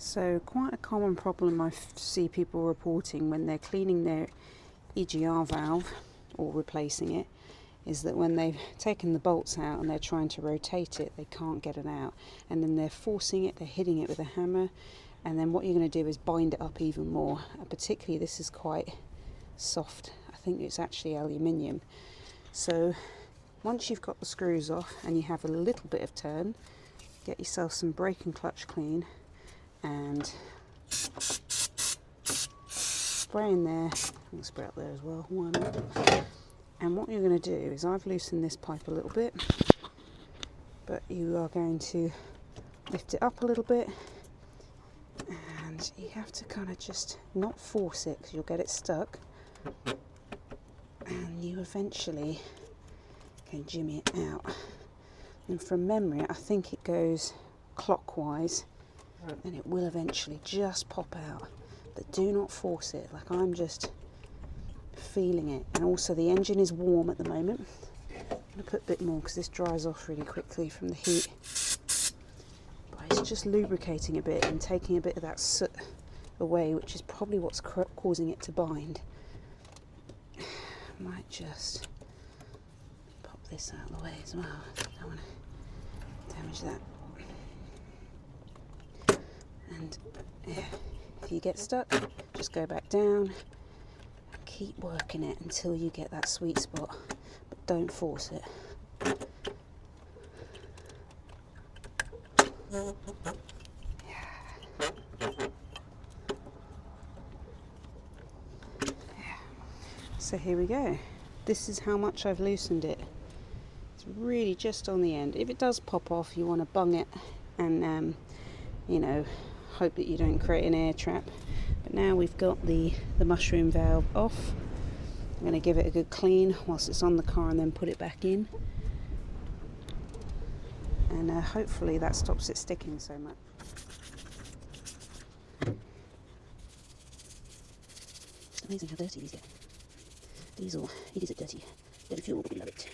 So quite a common problem I see people reporting when they're cleaning their EGR valve or replacing it is that when they've taken the bolts out and they're trying to rotate it, they can't get it out, and then they're forcing it, they're hitting it with a hammer, and then what you're going to do is bind it up even more. Particularly this is quite soft, I think it's actually aluminium. So once you've got the screws off and you have a little bit of turn, get yourself some brake and clutch clean and spray in there. I'll spray up there as well. One. And what you're going to do is, I've loosened this pipe a little bit, but you are going to lift it up a little bit, and you have to kind of just not force it because you'll get it stuck, and you eventually can jimmy it out. And from memory, I think it goes clockwise and it will eventually just pop out, but do not force it. Like, I'm just feeling it. And also the engine is warm at the moment. I'm going to put a bit more because this dries off really quickly from the heat, but it's just lubricating a bit and taking a bit of that soot away, which is probably what's causing it to bind. Might just pop this out of the way as well. Don't want to damage that. And yeah, if you get stuck, just go back down and keep working it until you get that sweet spot, but don't force it. So here we go. This is how much I've loosened it. It's really just on the end. If it does pop off, you want to bung it and you know, hope that you don't create an air trap. But now we've got the mushroom valve off. I'm going to give it a good clean whilst it's on the car and then put it back in, and hopefully that stops it sticking so much. It's amazing how dirty these get. Diesel, it is a dirty fuel, but we love it.